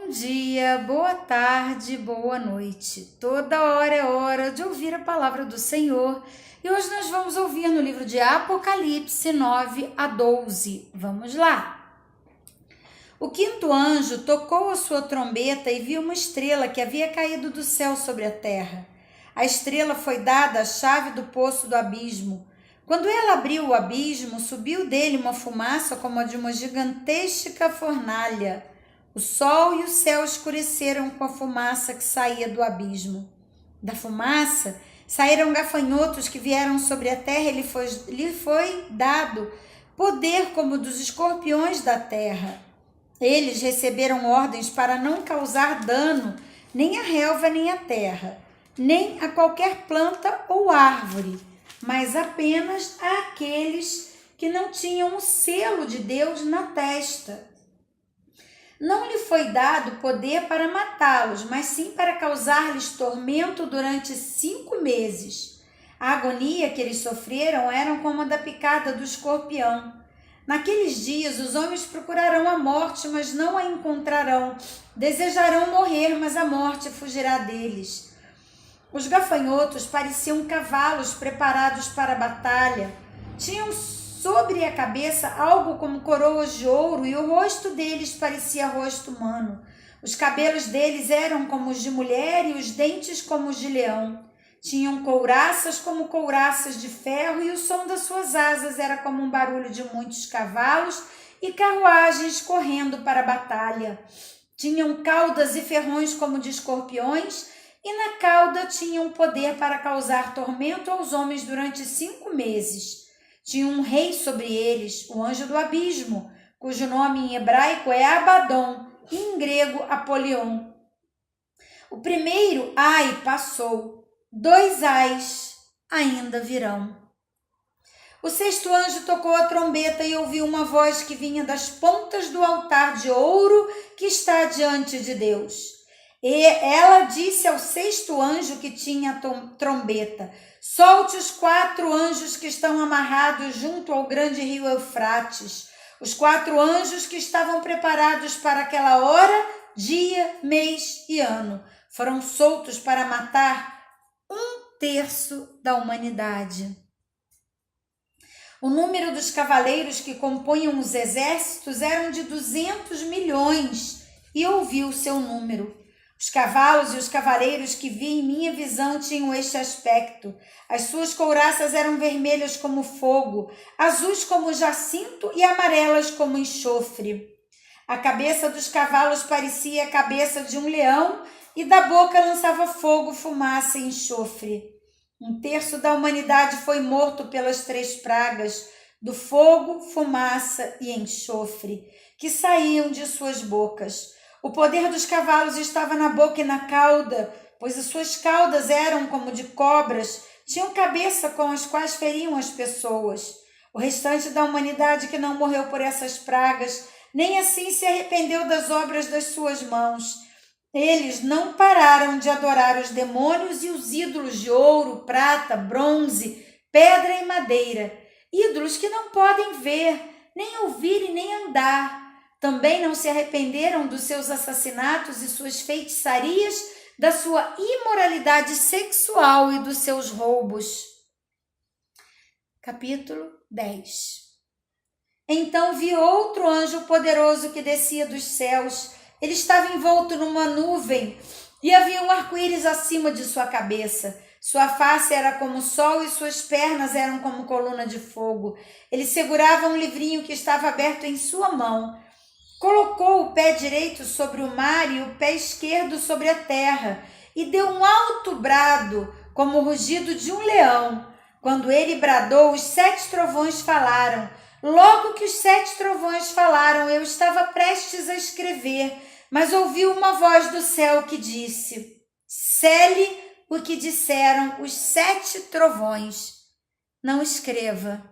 Bom dia, boa tarde, boa noite. Toda hora é hora de ouvir a palavra do Senhor. E hoje nós vamos ouvir no livro de Apocalipse 9 a 12. Vamos lá. O quinto anjo tocou a sua trombeta e viu uma estrela que havia caído do céu sobre a terra. A estrela foi dada a chave do poço do abismo. Quando ela abriu o abismo, subiu dele uma fumaça como a de uma gigantesca fornalha. O sol e o céu escureceram com a fumaça que saía do abismo. Da fumaça saíram gafanhotos que vieram sobre a terra e lhe foi dado poder como dos escorpiões da terra. Eles receberam ordens para não causar dano nem à relva nem à terra, nem a qualquer planta ou árvore, mas apenas àqueles que não tinham o selo de Deus na testa. Não lhe foi dado poder para matá-los, mas sim para causar-lhes tormento durante 5 meses. A agonia que eles sofreram era como a da picada do escorpião. Naqueles dias os homens procurarão a morte, mas não a encontrarão. Desejarão morrer, mas a morte fugirá deles. Os gafanhotos pareciam cavalos preparados para a batalha. Tinham sobre a cabeça algo como coroas de ouro e o rosto deles parecia rosto humano. Os cabelos deles eram como os de mulher e os dentes como os de leão. Tinham couraças como couraças de ferro e o som das suas asas era como um barulho de muitos cavalos e carruagens correndo para a batalha. Tinham caudas e ferrões como de escorpiões e na cauda tinham poder para causar tormento aos homens durante 5 meses. Tinha um rei sobre eles, o anjo do abismo, cujo nome em hebraico é Abaddon e em grego Apolion. O primeiro ai passou, 2 ais ainda virão. O sexto anjo tocou a trombeta e ouviu uma voz que vinha das pontas do altar de ouro que está diante de Deus. E ela disse ao sexto anjo que tinha a trombeta: solte os 4 anjos que estão amarrados junto ao grande rio Eufrates. Os 4 anjos que estavam preparados para aquela hora, dia, mês e ano. Foram soltos para matar 1/3 da humanidade. O número dos cavaleiros que compunham os exércitos eram de 200 milhões e ouviu seu número. Os cavalos e os cavaleiros que vi em minha visão tinham este aspecto. As suas couraças eram vermelhas como fogo, azuis como jacinto e amarelas como enxofre. A cabeça dos cavalos parecia a cabeça de um leão e da boca lançava fogo, fumaça e enxofre. 1/3 da humanidade foi morto pelas 3 pragas, do fogo, fumaça e enxofre, que saíam de suas bocas. O poder dos cavalos estava na boca e na cauda, pois as suas caudas eram como de cobras, tinham cabeça com as quais feriam as pessoas. O restante da humanidade que não morreu por essas pragas, nem assim se arrependeu das obras das suas mãos. Eles não pararam de adorar os demônios e os ídolos de ouro, prata, bronze, pedra e madeira, ídolos que não podem ver, nem ouvir e nem andar. Também não se arrependeram dos seus assassinatos e suas feitiçarias, da sua imoralidade sexual e dos seus roubos. Capítulo 10. Então vi outro anjo poderoso que descia dos céus. Ele estava envolto numa nuvem e havia um arco-íris acima de sua cabeça. Sua face era como o sol e suas pernas eram como coluna de fogo. Ele segurava um livrinho que estava aberto em sua mão. Colocou o pé direito sobre o mar e o pé esquerdo sobre a terra, e deu um alto brado, como o rugido de um leão. Quando ele bradou, os 7 trovões falaram. Logo que os 7 trovões falaram, eu estava prestes a escrever, mas ouvi uma voz do céu que disse: cele o que disseram os 7 trovões. Não escreva.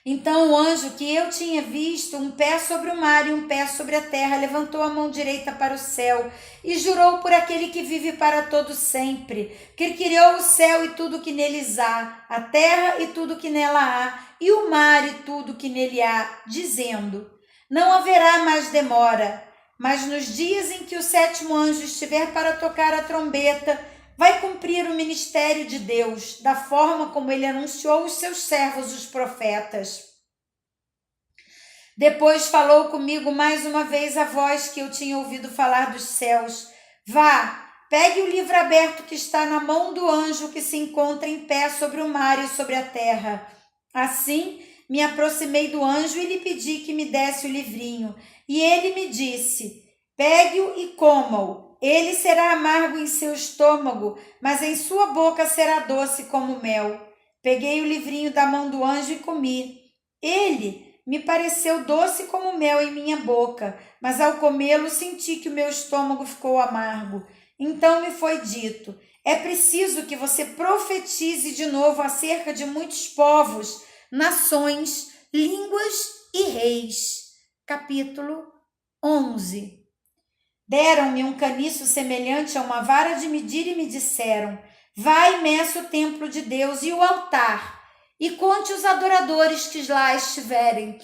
Então o anjo que eu tinha visto, um pé sobre o mar e um pé sobre a terra, levantou a mão direita para o céu e jurou por aquele que vive para todo sempre, que criou o céu e tudo que neles há, a terra e tudo que nela há, e o mar e tudo que nele há, dizendo: não haverá mais demora. Mas nos dias em que o sétimo anjo estiver para tocar a trombeta, vai cumprir o ministério de Deus, da forma como ele anunciou aos seus servos, os profetas. Depois falou comigo mais uma vez a voz que eu tinha ouvido falar dos céus. Vá, pegue o livro aberto que está na mão do anjo que se encontra em pé sobre o mar e sobre a terra. Assim, me aproximei do anjo e lhe pedi que me desse o livrinho. E ele me disse, pegue-o e coma-o. Ele será amargo em seu estômago, mas em sua boca será doce como mel. Peguei o livrinho da mão do anjo e comi. Ele me pareceu doce como mel em minha boca, mas ao comê-lo senti que o meu estômago ficou amargo. Então me foi dito, é preciso que você profetize de novo acerca de muitos povos, nações, línguas e reis. Capítulo 11. Deram-me um caniço semelhante a uma vara de medir e me disseram, vai e meça o templo de Deus e o altar, e conte os adoradores que lá estiverem.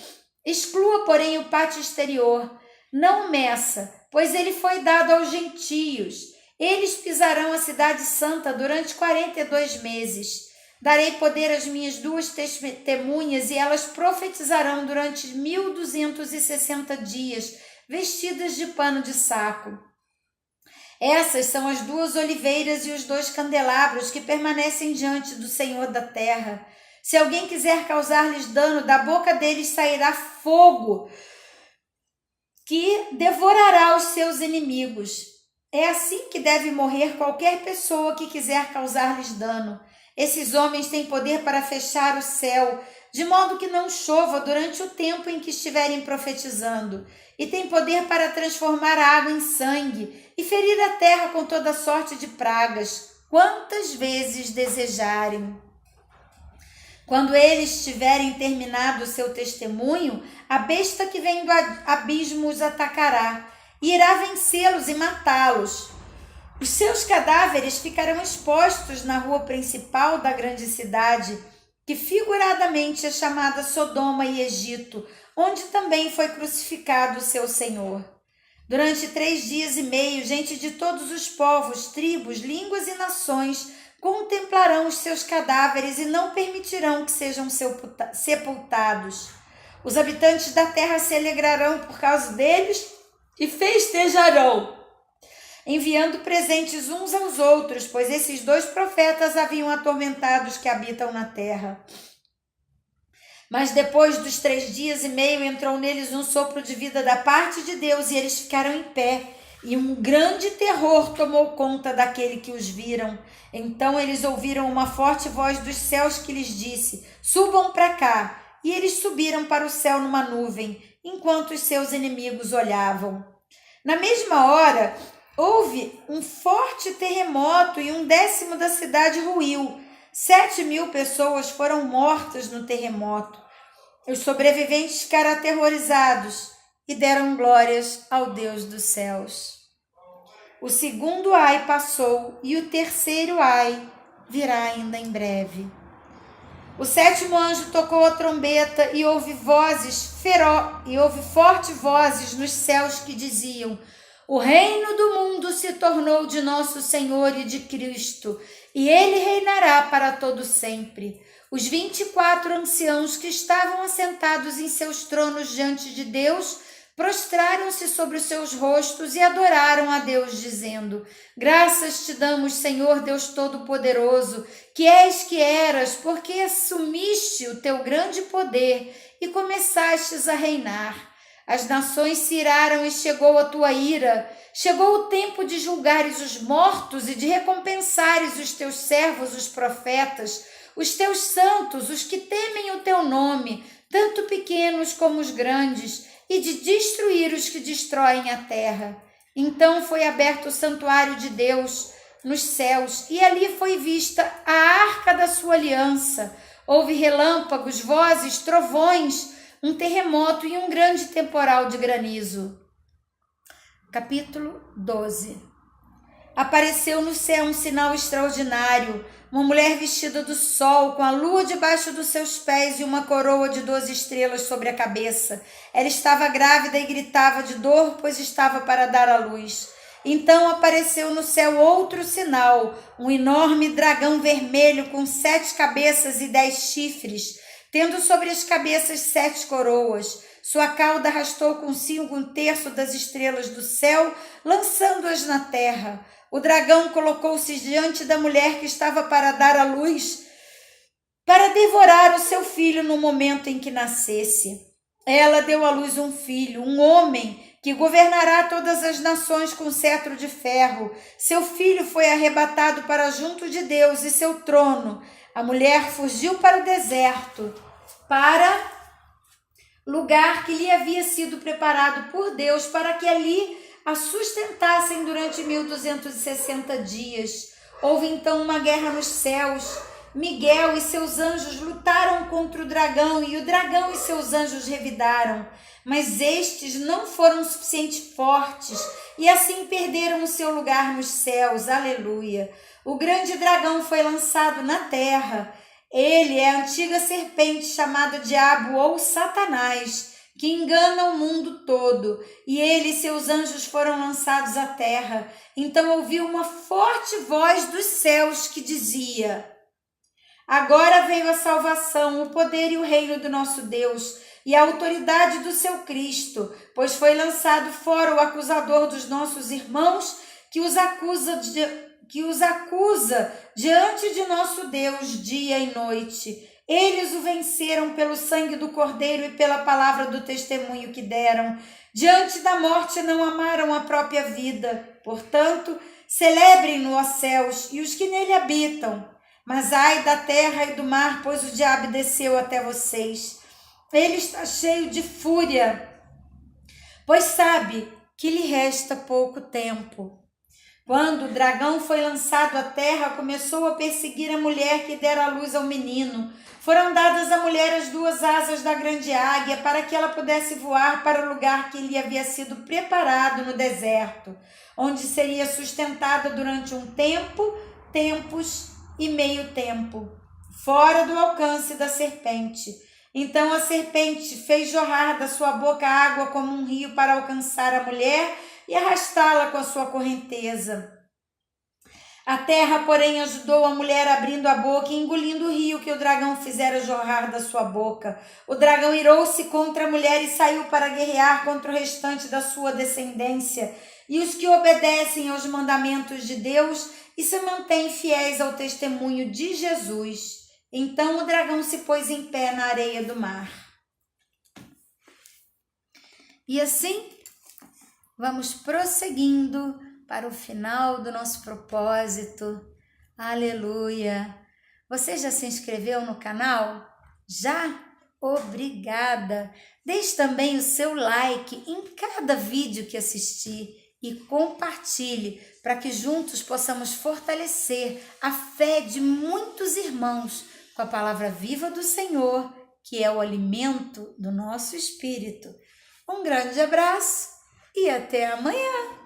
Exclua, porém, o pátio exterior. Não meça, pois ele foi dado aos gentios. Eles pisarão a cidade santa durante 42 meses. Darei poder às minhas 2 testemunhas e elas profetizarão durante 1260 dias, vestidas de pano de saco. Essas são as 2 oliveiras e os 2 candelabros que permanecem diante do Senhor da terra. Se alguém quiser causar-lhes dano, da boca deles sairá fogo que devorará os seus inimigos. É assim que deve morrer qualquer pessoa que quiser causar-lhes dano. Esses homens têm poder para fechar o céu, de modo que não chova durante o tempo em que estiverem profetizando, e têm poder para transformar a água em sangue e ferir a terra com toda sorte de pragas, quantas vezes desejarem. Quando eles tiverem terminado o seu testemunho, a besta que vem do abismo os atacará, e irá vencê-los e matá-los. Os seus cadáveres ficarão expostos na rua principal da grande cidade, que figuradamente é chamada Sodoma e Egito, onde também foi crucificado o seu Senhor. Durante 3 dias e meio, gente de todos os povos, tribos, línguas e nações contemplarão os seus cadáveres e não permitirão que sejam sepultados. Os habitantes da terra se alegrarão por causa deles e festejarão, enviando presentes uns aos outros, pois esses 2 profetas haviam atormentado os que habitam na terra. Mas depois dos 3 dias e meio entrou neles um sopro de vida da parte de Deus e eles ficaram em pé, e um grande terror tomou conta daquele que os viram. Então eles ouviram uma forte voz dos céus que lhes disse, subam para cá. E eles subiram para o céu numa nuvem, enquanto os seus inimigos olhavam. Na mesma hora, houve um forte terremoto e 1/10 da cidade ruiu. 7.000 pessoas foram mortas no terremoto. Os sobreviventes ficaram aterrorizados e deram glórias ao Deus dos céus. O segundo ai passou e o terceiro ai virá ainda em breve. O 7º anjo tocou a trombeta e houve fortes vozes nos céus que diziam: o reino do mundo se tornou de nosso Senhor e de Cristo, e ele reinará para todo sempre. Os 24 anciãos que estavam assentados em seus tronos diante de Deus prostraram-se sobre os seus rostos e adoraram a Deus, dizendo: graças te damos, Senhor Deus Todo-Poderoso, que és que eras, porque assumiste o teu grande poder e começastes a reinar. As nações se iraram e chegou a tua ira. Chegou o tempo de julgares os mortos e de recompensares os teus servos, os profetas, os teus santos, os que temem o teu nome, tanto pequenos como os grandes, e de destruir os que destroem a terra. Então foi aberto o santuário de Deus nos céus, e ali foi vista a arca da sua aliança. Houve relâmpagos, vozes, trovões, um terremoto e um grande temporal de granizo. Capítulo 12. apareceu no céu um sinal extraordinário, uma mulher vestida do sol, com a lua debaixo dos seus pés e uma coroa de 12 estrelas sobre a cabeça. Ela estava grávida e gritava de dor, pois estava para dar à luz. Então apareceu no céu outro sinal, um enorme dragão vermelho com 7 cabeças e 10 chifres, tendo sobre as cabeças 7 coroas. Sua cauda arrastou consigo 1/3 das estrelas do céu, lançando-as na terra. O dragão colocou-se diante da mulher que estava para dar à luz, para devorar o seu filho no momento em que nascesse. Ela deu à luz um filho, um homem, que governará todas as nações com cetro de ferro. Seu filho foi arrebatado para junto de Deus e seu trono. A mulher fugiu para o deserto, para lugar que lhe havia sido preparado por Deus, para que ali a sustentassem durante 1260 dias. Houve então uma guerra nos céus. Miguel e seus anjos lutaram contra o dragão, e o dragão e seus anjos revidaram. Mas estes não foram suficientemente fortes, e assim perderam o seu lugar nos céus. Aleluia! O grande dragão foi lançado na terra. Ele é a antiga serpente chamada Diabo ou Satanás, que engana o mundo todo, e ele e seus anjos foram lançados à terra. Então ouviu uma forte voz dos céus que dizia: agora veio a salvação, o poder e o reino do nosso Deus, e a autoridade do seu Cristo, pois foi lançado fora o acusador dos nossos irmãos, que os acusa diante de nosso Deus dia e noite. Eles o venceram pelo sangue do Cordeiro e pela palavra do testemunho que deram. Diante da morte não amaram a própria vida. Portanto, celebrem-no, ó céus, e os que nele habitam. Mas ai da terra e do mar, pois o diabo desceu até vocês. Ele está cheio de fúria, pois sabe que lhe resta pouco tempo. Quando o dragão foi lançado à terra, começou a perseguir a mulher que dera à luz ao menino. Foram dadas à mulher as 2 asas da grande águia, para que ela pudesse voar para o lugar que lhe havia sido preparado no deserto, onde seria sustentada durante um tempo, tempos e meio tempo, fora do alcance da serpente. Então a serpente fez jorrar da sua boca água como um rio para alcançar a mulher e arrastá-la com a sua correnteza. A terra, porém, ajudou a mulher abrindo a boca e engolindo o rio que o dragão fizera jorrar da sua boca. O dragão irou-se contra a mulher e saiu para guerrear contra o restante da sua descendência e os que obedecem aos mandamentos de Deus e se mantêm fiéis ao testemunho de Jesus. Então o dragão se pôs em pé na areia do mar. E assim, vamos prosseguindo para o final do nosso propósito. Aleluia! Você já se inscreveu no canal? Já? Obrigada! Deixe também o seu like em cada vídeo que assistir e compartilhe para que juntos possamos fortalecer a fé de muitos irmãos com a palavra viva do Senhor, que é o alimento do nosso espírito. Um grande abraço e até amanhã!